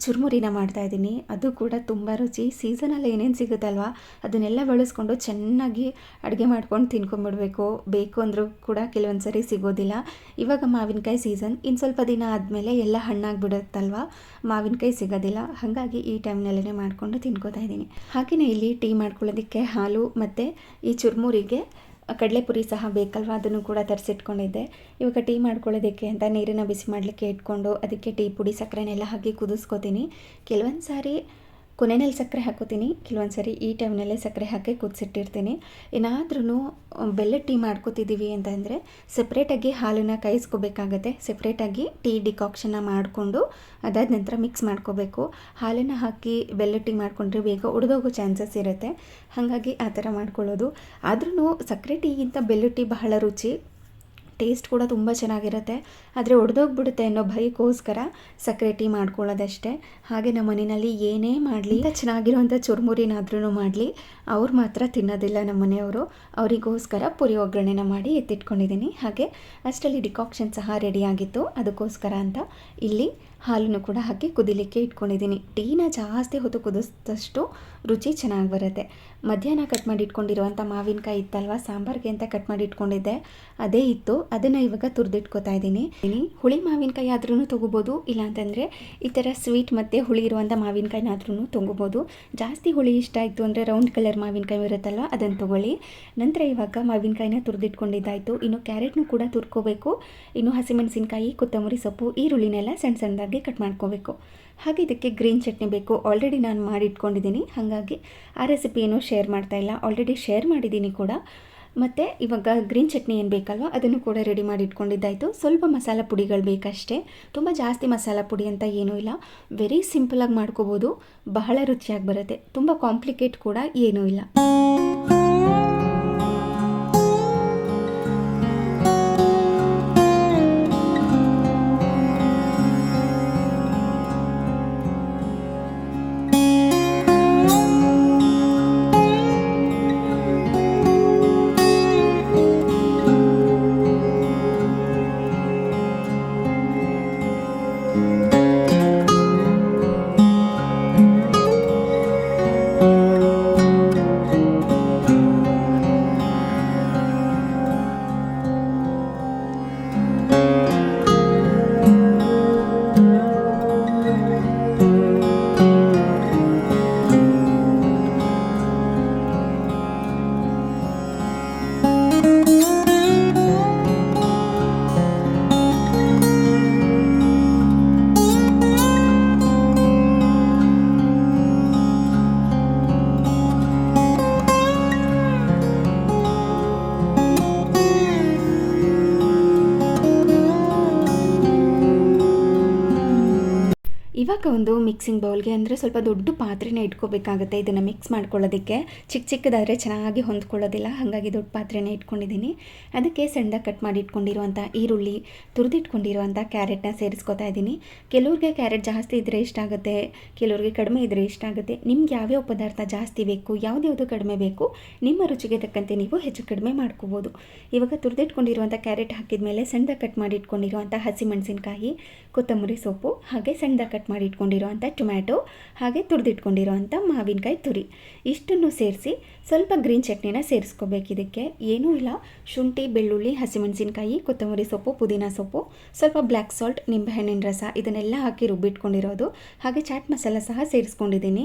ಚುರುಮುರಿನ ಮಾಡ್ತಾಯಿದ್ದೀನಿ. ಅದು ಕೂಡ ತುಂಬ ರುಚಿ. ಸೀಸನಲ್ಲಿ ಏನೇನು ಸಿಗುತ್ತಲ್ವ ಅದನ್ನೆಲ್ಲ ಬಳಸ್ಕೊಂಡು ಚೆನ್ನಾಗಿ ಅಡುಗೆ ಮಾಡ್ಕೊಂಡು ತಿನ್ಕೊಂಬಿಡ್ಬೇಕು. ಬೇಕು ಅಂದರೂ ಕೂಡ ಕೆಲವೊಂದು ಸರಿ ಸಿಗೋದಿಲ್ಲ. ಇವಾಗ ಮಾವಿನಕಾಯಿ ಸೀಸನ್, ಇನ್ನು ಸ್ವಲ್ಪ ದಿನ ಆದಮೇಲೆ ಎಲ್ಲ ಹಣ್ಣಾಗಿಬಿಡುತ್ತಲ್ವ, ಮಾವಿನಕಾಯಿ ಸಿಗೋದಿಲ್ಲ. ಹಾಗಾಗಿ ಈ ಟೈಮ್ನಲ್ಲೇ ಮಾಡಿಕೊಂಡು ತಿನ್ಕೋತಾ ಇದ್ದೀನಿ. ಹಾಗೆಯೇ ಇಲ್ಲಿ ಟೀ ಮಾಡ್ಕೊಳ್ಳೋದಕ್ಕೆ ಹಾಲು ಮತ್ತು ಈ ಚುರುಮುರಿಗೆ ಕಡಲೆಪುರಿ ಸಹ ಬೇಕಲ್ವ, ಅದನ್ನು ಕೂಡ ತರಿಸಿಟ್ಕೊಂಡಿದ್ದೆ. ಇವಾಗ ಟೀ ಮಾಡ್ಕೊಳ್ಳೋದಕ್ಕೆ ಅಂತ ನೀರನ್ನು ಬಿಸಿ ಮಾಡಲಿಕ್ಕೆ ಇಟ್ಕೊಂಡು ಅದಕ್ಕೆ ಟೀ ಪುಡಿ ಸಕ್ಕರೆನೆಲ್ಲ ಹಾಕಿ ಕುದಿಸ್ಕೋತೀನಿ. ಕೆಲವೊಂದು ಸಾರಿ ಕೊನೆಯಲ್ಲಿ ಸಕ್ಕರೆ ಹಾಕೋತೀನಿ, ಕೆಲವೊಂದು ಸರಿ ಈ ಟೈಮ್ನಲ್ಲೇ ಸಕ್ಕರೆ ಹಾಕಿ ಕುದಿಸಿಟ್ಟಿರ್ತೀನಿ. ಏನಾದ್ರೂ ಬೆಲ್ಲದ ಟೀ ಮಾಡ್ಕೋತಿದ್ದೀವಿ ಅಂತಂದರೆ ಸಪ್ರೇಟಾಗಿ ಹಾಲನ್ನು ಕಾಯಿಸ್ಕೋಬೇಕಾಗತ್ತೆ. ಸಪ್ರೇಟಾಗಿ ಟೀ ಡಿಕಾಕ್ಷನ್ನ ಮಾಡಿಕೊಂಡು ಅದಾದ ನಂತರ ಮಿಕ್ಸ್ ಮಾಡ್ಕೋಬೇಕು. ಹಾಲನ್ನು ಹಾಕಿ ಬೆಲ್ಲದ ಟೀ ಮಾಡಿಕೊಂಡ್ರೆ ಬೇಗ ಒಡೆದೋಗೋ ಚಾನ್ಸಸ್ ಇರುತ್ತೆ. ಹಾಗಾಗಿ ಆ ಥರ ಮಾಡ್ಕೊಳ್ಳೋದು. ಆದ್ರೂ ಸಕ್ಕರೆ ಟೀಗಿಂತ ಬೆಲ್ಲದ ಟೀ ಬಹಳ ರುಚಿ, ಟೇಸ್ಟ್ ಕೂಡ ತುಂಬ ಚೆನ್ನಾಗಿರುತ್ತೆ. ಆದರೆ ಒಡೆದೋಗ್ಬಿಡುತ್ತೆ ಅನ್ನೋ ಭಯಕ್ಕೋಸ್ಕರ ಸಕ್ಕರೆ ಟೀ ಮಾಡ್ಕೊಳ್ಳೋದಷ್ಟೇ. ಹಾಗೆ ನಮ್ಮ ಮನೆಯಲ್ಲಿ ಏನೇ ಮಾಡಲಿ, ಚೆನ್ನಾಗಿರುವಂಥ ಚುರುಮುರಿನಾದ್ರೂ ಮಾಡಲಿ, ಅವ್ರು ಮಾತ್ರ ತಿನ್ನೋದಿಲ್ಲ ನಮ್ಮ ಮನೆಯವರು. ಅವರಿಗೋಸ್ಕರ ಪುರಿ ಒಗ್ಗರಣೆನ ಮಾಡಿ ಎತ್ತಿಟ್ಕೊಂಡಿದ್ದೀನಿ. ಹಾಗೆ ಅಷ್ಟರಲ್ಲಿ ಡಿಕಾಕ್ಷನ್ ಸಹ ರೆಡಿಯಾಗಿತ್ತು. ಅದಕ್ಕೋಸ್ಕರ ಅಂತ ಇಲ್ಲಿ ಹಾಲನ್ನು ಕೂಡ ಹಾಕಿ ಕುದಿಲಿಕ್ಕೆ ಇಟ್ಕೊಂಡಿದ್ದೀನಿ. ಟೀನ ಜಾಸ್ತಿ ಹೊತ್ತು ಕುದಿಸಿದಷ್ಟು ರುಚಿ ಚೆನ್ನಾಗಿ ಬರುತ್ತೆ. ಮಧ್ಯಾಹ್ನ ಕಟ್ ಮಾಡಿ ಇಟ್ಕೊಂಡಿರುವಂಥ ಮಾವಿನಕಾಯಿ ಇತ್ತಲ್ವ, ಸಾಂಬಾರಿಗೆ ಅಂತ ಕಟ್ ಮಾಡಿ ಇಟ್ಕೊಂಡಿದ್ದೆ, ಅದೇ ಇತ್ತು. ಅದನ್ನು ಇವಾಗ ತುರಿದಿಟ್ಕೋತಾ ಇದ್ದೀನಿ. ಹುಳಿ ಮಾವಿನಕಾಯಿ ಆದ್ರೂ ತೊಗೋಬೋದು, ಇಲ್ಲಾಂತಂದರೆ ಈ ಥರ ಸ್ವೀಟ್ ಮತ್ತು ಹುಳಿ ಇರುವಂಥ ಮಾವಿನಕಾಯಿನಾದ್ರೂ ತೊಗೋಬೋದು. ಜಾಸ್ತಿ ಹುಳಿ ಇಷ್ಟ ಆಯಿತು ಅಂದರೆ ರೌಂಡ್ ಕಲರ್ ಮಾವಿನಕಾಯಿ ಇರುತ್ತಲ್ವ, ಅದನ್ನು ತೊಗೊಳ್ಳಿ. ನಂತರ ಇವಾಗ ಮಾವಿನಕಾಯಿನ ತುರಿದಿಟ್ಕೊಂಡಿದ್ದಾಯಿತು. ಇನ್ನು ಕ್ಯಾರೆಟ್ನು ಕೂಡ ತುರ್ಕೋಬೇಕು. ಇನ್ನು ಹಸಿಮೆಣಸಿನಕಾಯಿ, ಕೊತ್ತಂಬರಿ ಸೊಪ್ಪು, ಈರುಳ್ಳಿನೆಲ್ಲ ಸಣ್ಣ ಸಣ್ಣದಾಗಿ ಕಟ್ ಮಾಡ್ಕೋಬೇಕು. ಹಾಗೆ ಇದಕ್ಕೆ ಗ್ರೀನ್ ಚಟ್ನಿ ಬೇಕು. ಆಲ್ರೆಡಿ ನಾನು ಮಾಡಿಟ್ಕೊಂಡಿದ್ದೀನಿ, ಹಾಗಾಗಿ ಆ ರೆಸಿಪಿಯನ್ನು ಶೇರ್ ಮಾಡ್ತಾಯಿಲ್ಲ. ಆಲ್ರೆಡಿ ಶೇರ್ ಮಾಡಿದ್ದೀನಿ ಕೂಡ. ಮತ್ತು ಇವಾಗ ಗ್ರೀನ್ ಚಟ್ನಿ ಏನು ಬೇಕಲ್ವ ಅದನ್ನು ಕೂಡ ರೆಡಿ ಮಾಡಿ ಇಟ್ಕೊಂಡಿದ್ದಾಯಿತು. ಸ್ವಲ್ಪ ಮಸಾಲ ಪುಡಿಗಳು ಬೇಕಷ್ಟೇ, ತುಂಬ ಜಾಸ್ತಿ ಮಸಾಲ ಪುಡಿ ಅಂತ ಏನೂ ಇಲ್ಲ. ವೆರಿ ಸಿಂಪಲಾಗಿ ಮಾಡ್ಕೋಬೋದು, ಬಹಳ ರುಚಿಯಾಗಿ ಬರುತ್ತೆ. ತುಂಬ ಕಾಂಪ್ಲಿಕೇಟ್ ಕೂಡ ಏನೂ ಇಲ್ಲ. ಇವಾಗ ಒಂದು ಮಿಕ್ಸಿಂಗ್ ಬೌಲ್ಗೆ ಅಂದರೆ ಸ್ವಲ್ಪ ದೊಡ್ಡ ಪಾತ್ರೆನ ಇಟ್ಕೋಬೇಕಾಗುತ್ತೆ ಇದನ್ನು ಮಿಕ್ಸ್ ಮಾಡ್ಕೊಳ್ಳೋದಕ್ಕೆ. ಚಿಕ್ಕದಾದರೆ ಚೆನ್ನಾಗಿ ಹೊಂದ್ಕೊಳ್ಳೋದಿಲ್ಲ, ಹಾಗಾಗಿ ದೊಡ್ಡ ಪಾತ್ರೆನ ಇಟ್ಕೊಂಡಿದ್ದೀನಿ. ಅದಕ್ಕೆ ಸಣ್ಣದಾಗಿ ಕಟ್ ಮಾಡಿ ಇಟ್ಕೊಂಡಿರುವಂಥ ಈರುಳ್ಳಿ, ತುರಿದಿಟ್ಕೊಂಡಿರುವಂಥ ಕ್ಯಾರೆಟ್ನ ಸೇರಿಸ್ಕೊತಾ ಇದ್ದೀನಿ. ಕೆಲವ್ರಿಗೆ ಕ್ಯಾರೆಟ್ ಜಾಸ್ತಿ ಇದ್ದರೆ ಇಷ್ಟ ಆಗುತ್ತೆ, ಕೆಲವ್ರಿಗೆ ಕಡಿಮೆ ಇದ್ದರೆ ಇಷ್ಟ ಆಗುತ್ತೆ. ನಿಮ್ಗೆ ಯಾವ್ಯಾವ ಪದಾರ್ಥ ಜಾಸ್ತಿ ಬೇಕು, ಯಾವ್ದು ಕಡಿಮೆ ಬೇಕು, ನಿಮ್ಮ ರುಚಿಗೆ ತಕ್ಕಂತೆ ನೀವು ಹೆಚ್ಚು ಕಡಿಮೆ ಮಾಡ್ಕೋಬೋದು. ಇವಾಗ ತುರಿದಿಟ್ಕೊಂಡಿರುವಂಥ ಕ್ಯಾರೆಟ್ ಹಾಕಿದ ಮೇಲೆ ಸಣ್ಣದಾಗಿ ಕಟ್ ಮಾಡಿ ಇಟ್ಕೊಂಡಿರುವಂಥ ಹಸಿಮೆಣಸಿನಕಾಯಿ, ಕೊತ್ತಂಬರಿ ಸೊಪ್ಪು, ಹಾಗೆ ಸಣ್ಣದಾಗಿ ಕಟ್ ಮಾಡಿ ಇಟ್ಕೊಂಡಿರುವಂಥ ಟೊಮ್ಯಾಟೊ, ಹಾಗೆ ತುರಿದಿಟ್ಕೊಂಡಿರುವಂಥ ಮಾವಿನಕಾಯಿ ತುರಿ ಇಷ್ಟನ್ನು ಸೇರಿಸಿ ಸ್ವಲ್ಪ ಗ್ರೀನ್ ಚಟ್ನಿನ ಸೇರಿಸ್ಕೋಬೇಕು. ಇದಕ್ಕೆ ಏನೂ ಇಲ್ಲ, ಶುಂಠಿ, ಬೆಳ್ಳುಳ್ಳಿ, ಹಸಿಮೆಣಸಿನಕಾಯಿ, ಕೊತ್ತಂಬರಿ ಸೊಪ್ಪು, ಪುದೀನ ಸೊಪ್ಪು, ಸ್ವಲ್ಪ ಬ್ಲ್ಯಾಕ್ ಸಾಲ್ಟ್, ನಿಂಬೆಹಣ್ಣಿನ ರಸ ಇದನ್ನೆಲ್ಲ ಹಾಕಿ ರುಬ್ಬಿಟ್ಕೊಂಡಿರೋದು. ಹಾಗೆ ಚಾಟ್ ಮಸಾಲ ಸಹ ಸೇರಿಸ್ಕೊಂಡಿದ್ದೀನಿ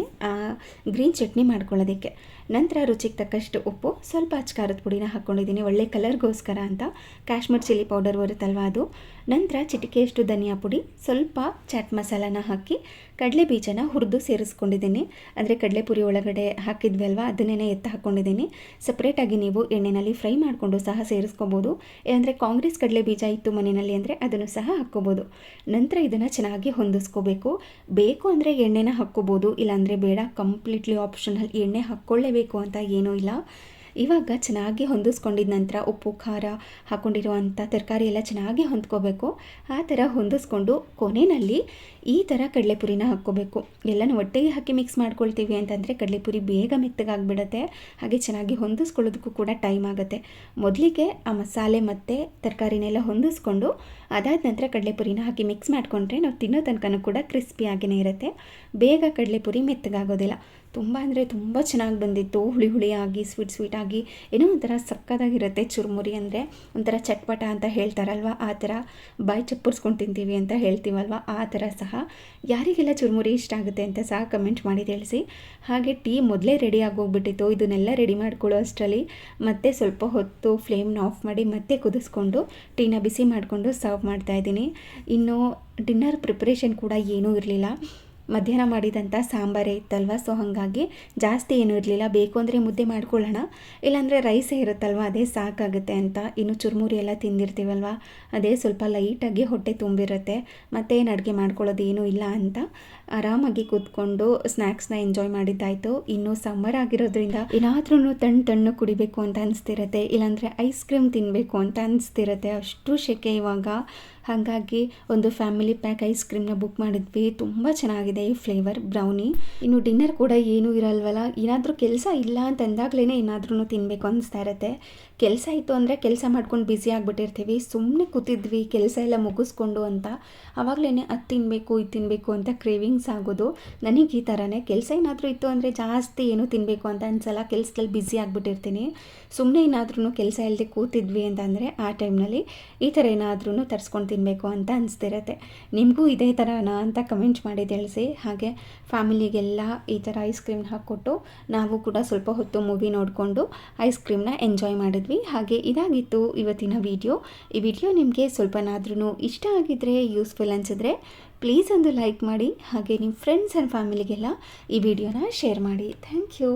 ಗ್ರೀನ್ ಚಟ್ನಿ ಮಾಡ್ಕೊಳ್ಳೋದಕ್ಕೆ. ನಂತರ ರುಚಿಗೆ ತಕ್ಕಷ್ಟು ಉಪ್ಪು, ಸ್ವಲ್ಪ ಅಚ್ಕಾರದ ಪುಡಿನ ಹಾಕ್ಕೊಂಡಿದ್ದೀನಿ ಒಳ್ಳೆ ಕಲರ್ಗೋಸ್ಕರ ಅಂತ. ಕಾಶ್ಮೀರ್ ಚಿಲ್ಲಿ ಪೌಡರ್ ಬರುತ್ತಲ್ವ ಅದು. ನಂತರ ಚಿಟಿಕೆಯಷ್ಟು ಧನಿಯಾ ಪುಡಿ, ಸ್ವಲ್ಪ ಚಾಟ್ ಮಸಾಲಾನ ಹಾಕಿ ಕಡಲೆ ಬೀಜನ ಹುರಿದು ಸೇರಿಸ್ಕೊಂಡಿದ್ದೀನಿ. ಅಂದರೆ ಕಡಲೆಪುರಿ ಒಳಗಡೆ ಹಾಕಿದ್ವಿ ಅಲ್ವಾ, ಅದನ್ನೇ ಎತ್ತಿ ಹಾಕ್ಕೊಂಡಿದ್ದೀನಿ. ಸಪ್ರೇಟಾಗಿ ನೀವು ಎಣ್ಣೆಯಲ್ಲಿ ಫ್ರೈ ಮಾಡಿಕೊಂಡು ಸಹ ಸೇರಿಸ್ಕೋಬೋದು. ಅಂದರೆ ಕಾಂಗ್ರೆಸ್ ಕಡಲೆ ಬೀಜ ಇತ್ತು ಮನೆಯಲ್ಲಿ ಅಂದರೆ ಅದನ್ನು ಸಹ ಹಾಕ್ಕೋಬೋದು. ನಂತರ ಇದನ್ನು ಚೆನ್ನಾಗಿ ಹೊಂದಿಸ್ಕೋಬೇಕು. ಬೇಕು ಅಂದರೆ ಎಣ್ಣೆನ ಹಾಕ್ಕೋಬೋದು, ಇಲ್ಲಾಂದರೆ ಬೇಡ, ಕಂಪ್ಲೀಟ್ಲಿ ಆಪ್ಷನಲ್. ಎಣ್ಣೆ ಹಾಕ್ಕೊಳ್ಳೇಬೇಕು ಅಂತ ಏನೂ ಇಲ್ಲ. ಇವಾಗ ಚೆನ್ನಾಗಿ ಹೊಂದಿಸ್ಕೊಂಡಿದ ನಂತರ ಉಪ್ಪು, ಖಾರ ಹಾಕ್ಕೊಂಡಿರುವಂಥ ತರಕಾರಿ ಎಲ್ಲ ಚೆನ್ನಾಗಿ ಹೊಂದ್ಕೋಬೇಕು. ಆ ಥರ ಹೊಂದಿಸ್ಕೊಂಡು ಕೊನೆಯಲ್ಲಿ ಈ ಥರ ಕಡಲೆಪುರಿನ ಹಾಕ್ಕೋಬೇಕು. ಎಲ್ಲನೂ ಒಟ್ಟಿಗೆ ಹಾಕಿ ಮಿಕ್ಸ್ ಮಾಡ್ಕೊಳ್ತೀವಿ ಅಂತಂದರೆ ಕಡಲೆಪುರಿ ಬೇಗ ಮೆತ್ತಗಾಗಿಬಿಡುತ್ತೆ, ಹಾಗೆ ಚೆನ್ನಾಗಿ ಹೊಂದಿಸ್ಕೊಳ್ಳೋದಕ್ಕೂ ಕೂಡ ಟೈಮ್ ಆಗುತ್ತೆ. ಮೊದಲಿಗೆ ಆ ಮಸಾಲೆ ಮತ್ತು ತರಕಾರಿನೆಲ್ಲ ಹೊಂದಿಸ್ಕೊಂಡು ಅದಾದ ನಂತರ ಕಡಲೆಪುರಿನ ಹಾಕಿ ಮಿಕ್ಸ್ ಮಾಡಿಕೊಂಡ್ರೆ ನಾವು ತಿನ್ನೋ ತನಕನೂ ಕೂಡ ಕ್ರಿಸ್ಪಿಯಾಗಿಯೇ ಇರುತ್ತೆ, ಬೇಗ ಕಡಲೆಪುರಿ ಮೆತ್ತಗಾಗೋದಿಲ್ಲ. ತುಂಬ ಅಂದರೆ ತುಂಬ ಚೆನ್ನಾಗಿ ಬಂದಿತ್ತು, ಹುಳಿಯಾಗಿ ಸ್ವೀಟಾಗಿ ಏನೋ ಒಂಥರ ಸಕ್ಕತ್ತಾಗಿರುತ್ತೆ. ಚುರುಮುರಿ ಅಂದರೆ ಒಂಥರ ಚಟ್ಪಟ ಅಂತ ಹೇಳ್ತಾರಲ್ವ, ಆ ಥರ ಬಾಯಿ ಚಪ್ಪರ್ಸ್ಕೊಂಡು ತಿಂತೀವಿ ಅಂತ ಹೇಳ್ತೀವಲ್ವ, ಆ ಥರ ಸಹ. ಯಾರಿಗೆಲ್ಲ ಚುರುಮುರಿ ಇಷ್ಟ ಆಗುತ್ತೆ ಅಂತ ಸಹ ಕಮೆಂಟ್ ಮಾಡಿ ತಿಳಿಸಿ. ಹಾಗೆ ಟೀ ಮೊದಲೇ ರೆಡಿ ಆಗೋಗ್ಬಿಟ್ಟಿತ್ತು. ಇದನ್ನೆಲ್ಲ ರೆಡಿ ಮಾಡ್ಕೊಳ್ಳೋ ಅಷ್ಟರಲ್ಲಿ ಮತ್ತೆ ಸ್ವಲ್ಪ ಹೊತ್ತು ಫ್ಲೇಮ್ನ ಆಫ್ ಮಾಡಿ ಮತ್ತೆ ಕುದಿಸ್ಕೊಂಡು ಟೀನ ಬಿಸಿ ಮಾಡಿಕೊಂಡು ಸರ್ವ್ ಮಾಡ್ತಾಯಿದ್ದೀನಿ. ಇನ್ನು ಡಿನ್ನರ್ ಪ್ರಿಪ್ರೇಷನ್ ಕೂಡ ಏನೂ ಇರಲಿಲ್ಲ. ಮಧ್ಯಾಹ್ನ ಮಾಡಿದಂಥ ಸಾಂಬಾರೇ ಇತ್ತಲ್ವ, ಸೊ ಹಾಗಾಗಿ ಜಾಸ್ತಿ ಏನೂ ಇರಲಿಲ್ಲ. ಬೇಕು ಅಂದರೆ ಮುದ್ದೆ ಮಾಡ್ಕೊಳ್ಳೋಣ, ಇಲ್ಲಾಂದರೆ ರೈಸೇ ಇರುತ್ತಲ್ವ, ಅದೇ ಸಾಕಾಗುತ್ತೆ ಅಂತ. ಇನ್ನು ಚುರುಮುರಿ ಎಲ್ಲ ತಿಂದಿರ್ತೀವಲ್ವ, ಅದೇ ಸ್ವಲ್ಪ ಲೈಟಾಗಿ ಹೊಟ್ಟೆ ತುಂಬಿರುತ್ತೆ. ಮತ್ತೇನು ಅಡುಗೆ ಮಾಡ್ಕೊಳ್ಳೋದು ಏನೂ ಇಲ್ಲ ಅಂತ ಆರಾಮಾಗಿ ಕೂತ್ಕೊಂಡು ಸ್ನ್ಯಾಕ್ಸ್ನ ಎಂಜಾಯ್ ಮಾಡಿದ್ದಾಯಿತು. ಇನ್ನು ಸಮ್ಮರ್ ಆಗಿರೋದ್ರಿಂದ ಏನಾದ್ರೂ ತಣ್ಣು ಕುಡಿಬೇಕು ಅಂತ ಅನಿಸ್ತಿರುತ್ತೆ, ಇಲ್ಲಾಂದರೆ ಐಸ್ ಕ್ರೀಮ್ ತಿನ್ನಬೇಕು ಅಂತ ಅನಿಸ್ತಿರುತ್ತೆ, ಅಷ್ಟು ಸೆಕೆ ಇವಾಗ. ಹಾಗಾಗಿ ಒಂದು ಫ್ಯಾಮಿಲಿ ಪ್ಯಾಕ್ ಐಸ್ ಕ್ರೀಮ್ನ ಬುಕ್ ಮಾಡಿದ್ವಿ. ತುಂಬ ಚೆನ್ನಾಗಿದೆ ಈ ಫ್ಲೇವರ್ ಬ್ರೌನಿ. ಇನ್ನು ಡಿನ್ನರ್ ಕೂಡ ಏನೂ ಇರಲ್ವಲ್ಲ, ಏನಾದರೂ ಕೆಲಸ ಇಲ್ಲ ಅಂತಂದಾಗಲೇ ಏನಾದ್ರೂ ತಿನ್ನಬೇಕು ಅನಿಸ್ತಾ ಇರುತ್ತೆ. ಕೆಲಸ ಇತ್ತು ಅಂದರೆ ಕೆಲಸ ಮಾಡ್ಕೊಂಡು ಬ್ಯುಸಿ ಆಗಿಬಿಟ್ಟಿರ್ತೀವಿ. ಸುಮ್ಮನೆ ಕೂತಿದ್ವಿ ಕೆಲಸ ಎಲ್ಲ ಮುಗಿಸ್ಕೊಂಡು ಅಂತ, ಆವಾಗಲೇ ಅದು ತಿನ್ನಬೇಕು ಇದು ತಿನ್ನಬೇಕು ಅಂತ ಕ್ರೇವಿಂಗ್ಸ್ ಆಗೋದು. ನನಗೆ ಈ ಥರನೇ ಕೆಲಸ ಏನಾದರೂ ಇತ್ತು ಅಂದರೆ ಜಾಸ್ತಿ ಏನೂ ತಿನ್ನಬೇಕು ಅಂತ ಅನಿಸಲ್ಲ, ಕೆಲಸದಲ್ಲಿ ಬ್ಯುಸಿ ಆಗಿಬಿಟ್ಟಿರ್ತೀನಿ. ಸುಮ್ಮನೆ ಏನಾದ್ರೂ ಕೆಲಸ ಇಲ್ಲದೆ ಕೂತಿದ್ವಿ ಅಂತಂದರೆ ಆ ಟೈಮ್ನಲ್ಲಿ ಈ ಥರ ಏನಾದ್ರೂ ತರಿಸ್ಕೊಂಡು ತಿನ್ನಬೇಕು ಅಂತ ಅನಿಸ್ತಿರತ್ತೆ. ನಿಮಗೂ ಇದೇ ಥರನಾ ಅಂತ ಕಮೆಂಟ್ ಮಾಡಿ ತಿಳಿಸಿ. ಹಾಗೆ ಫ್ಯಾಮಿಲಿಗೆಲ್ಲ ಈ ಥರ ಐಸ್ ಕ್ರೀಮ್ನ ಹಾಕ್ಕೊಟ್ಟು ನಾವು ಕೂಡ ಸ್ವಲ್ಪ ಹೊತ್ತು ಮೂವಿ ನೋಡಿಕೊಂಡು ಐಸ್ ಕ್ರೀಮ್ನ ಎಂಜಾಯ್ ಮಾಡಿದ್ವಿ. ಹಾಗೆ ಇದಾಗಿತ್ತು ಇವತ್ತಿನ ವಿಡಿಯೋ. ಈ ವಿಡಿಯೋ ನಿಮಗೆ ಸ್ವಲ್ಪನಾದ್ರೂ ಇಷ್ಟ ಆಗಿದ್ದರೆ, ಯೂಸ್ಫುಲ್ ಅನಿಸಿದ್ರೆ ಪ್ಲೀಸ್ ಒಂದು ಲೈಕ್ ಮಾಡಿ. ಹಾಗೆ ನಿಮ್ಮ ಫ್ರೆಂಡ್ಸ್ ಆ್ಯಂಡ್ ಫ್ಯಾಮಿಲಿಗೆಲ್ಲ ಈ ವಿಡಿಯೋನ ಶೇರ್ ಮಾಡಿ. Thank you.